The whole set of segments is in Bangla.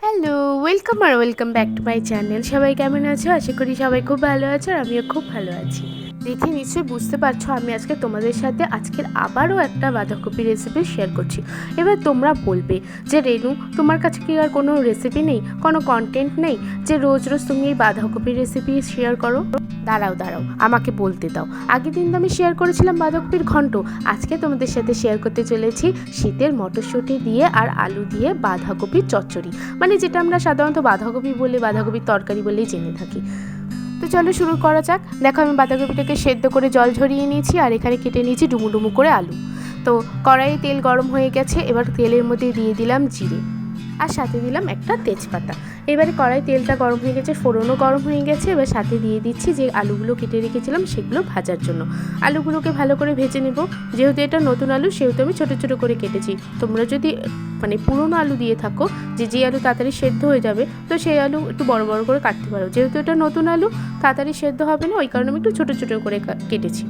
Hello, welcome back to my channel. সবাই কেমন আছো? আশা করি সবাই খুব ভালো আছো আর আমিও খুব ভালো আছি। দেখে নিশ্চয়ই বুঝতে পারছো আমি আজকে তোমাদের সাথে আজকের আবারও একটা বাঁধাকপি রেসিপি শেয়ার করছি। এবার তোমরা বলবে যে রেনু, তোমার কাছে কি আর কোনো রেসিপি নেই, কোনো কন্টেন্ট নেই যে রোজ রোজ তুমি এই বাঁধাকপির রেসিপি শেয়ার করো? দাঁড়াও আমাকে বলতে দাও। আগের দিন তো আমি শেয়ার করেছিলাম বাঁধাকপির ঘন্ট, আজকে তোমাদের সাথে শেয়ার করতে চলেছি শীতের মটরশুঁটি দিয়ে আর আলু দিয়ে বাঁধাকপির চচ্চড়ি, মানে যেটা আমরা সাধারণত বাঁধাকপি বলে বাঁধাকপির তরকারি বলেই জেনে থাকি। তো চলো শুরু করা যাক। দেখো আমি বাঁধাকপিটাকে সেদ্ধ করে জল ঝরিয়ে নিয়েছি আর এখানে কেটে নিয়েছি ডুমু ডুমু করে আলু। তো কড়াইয়ে তেল গরম হয়ে গেছে, এবার তেলের মধ্যে দিয়ে দিলাম জিরে আর সাথে দিলাম একটা তেজপাতা। এবারে কড়াই তেলটা গরম হয়ে গেছে, ফোড়নও গরম হয়ে গেছে, এবার সাথে দিয়ে দিচ্ছি যে আলুগুলো কেটে রেখেছিলাম সেগুলো ভাজার জন্য। আলুগুলোকে ভালো করে ভেজে নেব। যেহেতু এটা নতুন আলু সেহেতু আমি ছোটো ছোটো করে কেটেছি। তোমরা যদি পুরনো আলু দিয়ে থাকো যে আলু তাড়াতাড়ি সেদ্ধ হয়ে যাবে, তো সেই আলু একটু বড় বড় করে কাটতে পারো। যেহেতু এটা নতুন আলু তাড়াতাড়ি সেদ্ধ হবে না, ওই কারণে আমি একটু ছোটো ছোটো করে কেটেছি।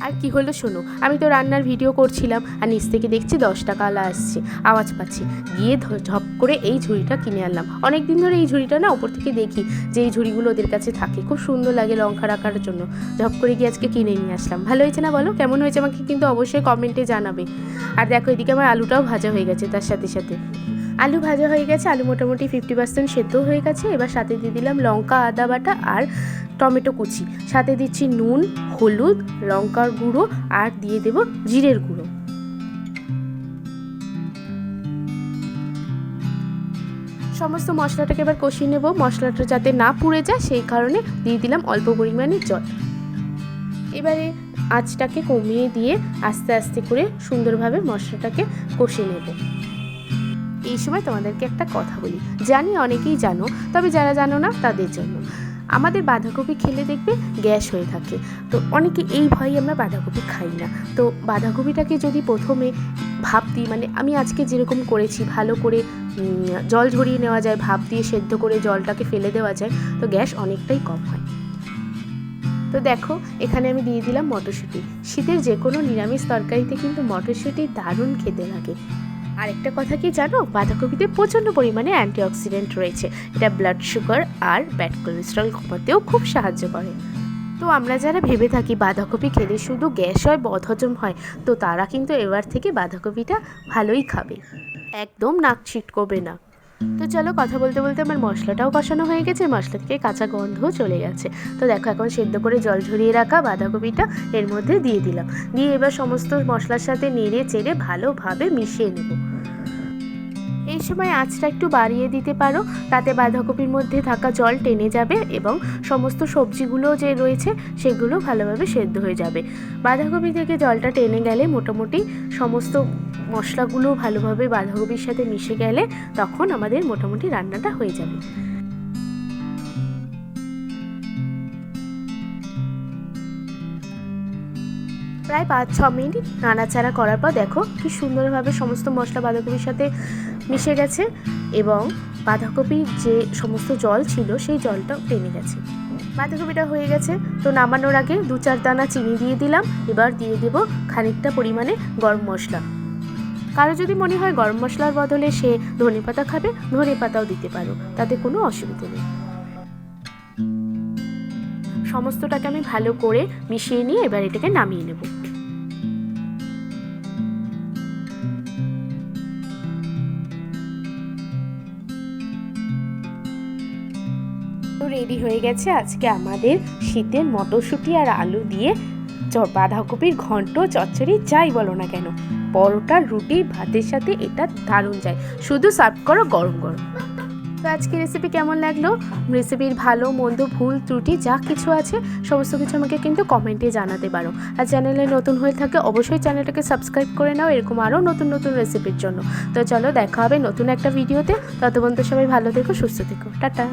আর কি হলো শোনো, আমি তো রান্নার ভিডিও করছিলাম আর নিচ থেকে দেখছি 10 টাকা আলা আসছে, আওয়াজ পাচ্ছি। গিয়ে ঝপ করে এই ঝুড়িটা কিনে আনলাম। অনেক দিন ধরে এই ঝুড়িটা না ওপর থেকে দেখি যে এই ঝুড়িগুলো ওদের কাছে থাকে, খুব সুন্দর লাগে লঙ্কা রাখার জন্য। ঝপ করে গিয়ে আজকে কিনে নিয়ে আসলাম। ভালো হয়েছে না বলো? কেমন হয়েছে আমাকে কিন্তু অবশ্যই কমেন্টে জানাবে। আর দেখো এদিকে আমার আলুটাও ভাজা হয়ে গেছে। তার সাথে সাথে আলু ভাজা হয়ে গেছে, আলু মোটামুটি 50% সেদ্ধ হয়ে গেছে। এবার সাথে দিয়ে দিলাম লঙ্কা, আদা বাটা আর টমেটো কুচি, সাথে দিচ্ছি নুন, হলুদ, লঙ্কার গুঁড়ো আর দিয়ে দেব জিরের গুঁড়ো। সমস্ত মশলাটাকে এবার কষিয়ে নেব। মশলাটা যাতে না পুড়ে যায় সেই কারণে দিয়ে দিলাম অল্প পরিমাণে জল। এবারে আঁচটাকে কমিয়ে দিয়ে আস্তে আস্তে করে সুন্দরভাবে মশলাটাকে কষিয়ে নেব। এই সময় তোমাদেরকে একটা কথা বলি, জানি অনেকেই জানো, তবে যারা জানো না তাদের জন্য। আমাদের বাঁধাকপি খেলে দেখবে গ্যাস হয়ে থাকে, তো অনেকে এই ভয়ে আমরা বাঁধাকপি খাই না। তো বাঁধাকপিটাকে যদি প্রথমে ভাপ দিই, আমি আজকে যেরকম করেছি, ভালো করে জল ঝরিয়ে নেওয়া যায়, ভাপ দিয়ে সেদ্ধ করে জলটাকে ফেলে দেওয়া যায়, তো গ্যাস অনেকটাই কম হয়। তো দেখো এখানে আমি দিয়ে দিলাম মটরশুঁটি। শীতের যে কোনো নিরামিষ তরকারিতে কিন্তু মটরশুঁটি দারুণ খেতে লাগে। আর একটা কথা কি জানো, বাঁধাকপিতে প্রচণ্ড পরিমাণে অ্যান্টিঅক্সিডেন্ট রয়েছে। এটা ব্লাড সুগার আর ব্যাড কোলেস্ট্রল কমাতেও খুব সাহায্য করে। তো আমরা যারা ভেবে থাকি বাঁধাকপি খেলে শুধু গ্যাস হয়, বদহজম হয়, তো তারা কিন্তু এবার থেকে বাঁধাকপিটা ভালোই খাবে, একদম নাক ছিটকবে না। তো চলো কথা বলতে বলতে আমার মশলাটাও কষানো হয়ে গেছে, মশলা থেকে কাঁচা গন্ধও চলে গেছে। তো দেখো এখন সেদ্ধ করে জল ঝরিয়ে রাখা বাঁধাকপিটা এর মধ্যে দিয়ে দিলাম। দিয়ে এবার সমস্ত মশলার সাথে নেড়ে চেড়ে ভালোভাবে মিশিয়ে নেব। এই সময় আঁচটা একটু বাড়িয়ে দিতে পারো, তাতে বাঁধাকপির মধ্যে থাকা জল টেনে যাবে এবং সমস্ত সবজিগুলো যে রয়েছে সেগুলো ভালোভাবে সেদ্ধ হয়ে যাবে। বাঁধাকপি থেকে জলটা টেনে গেলে মোটামুটি সমস্ত মশলাগুলো ভালোভাবে বাঁধাকপির সাথে মিশে গেলে তখন আমাদের মোটামুটি রান্নাটা হয়ে যাবে। প্রায় 5-6 মিনিট নাড়াচাড়া করার পর দেখো কি সুন্দরভাবে সমস্ত মশলা বাঁধাকপির সাথে মিশে গেছে এবং বাঁধাকপির যে সমস্ত জল ছিল সেই জলটাও টেনে গেছে। বাঁধাকপিটা হয়ে গেছে, তো নামানোর আগে 2-4 দানা চিনি দিয়ে দিলাম। এবার দিয়ে দেব খানিকটা পরিমাণে গরম মশলা। কারো যদি মনে হয় গরম মশলার বদলে সে ধনেপাতা খাবে, ধনেপাতাও দিতে পারো, তাতে কোনো অসুবিধা নেই। সমস্তটাকে আমি ভালো করে মিশিয়ে নিয়ে এবার এটাকে নামিয়ে নেব। তো রেডি হয়ে গেছে আজকে আমাদের শীতের মটরশুঁটি আর আলু দিয়ে বাঁধাকপির ঘন্ট চচ্চড়ি, যাই বলো না কেন। পরোটা, রুটি, ভাতের সাথে এটা দারুণ যায়, শুধু সার্ভ করো গরম গরম। তো আজকে রেসিপি কেমন লাগলো? রেসিপির ভালো মন্দ ভুল ত্রুটি যা কিছু আছে সমস্ত কিছু আমাকে কিন্তু কমেন্টে জানাতে পারো। আর চ্যানেলে নতুন হয়ে থাকে অবশ্যই চ্যানেলটাকে সাবস্ক্রাইব করে নাও এরকম আরও নতুন নতুন রেসিপির জন্য। তো চলো দেখা হবে নতুন একটা ভিডিওতে। ততক্ষণ তো সবাই ভালো থেকো, সুস্থ থেকো, টাটা।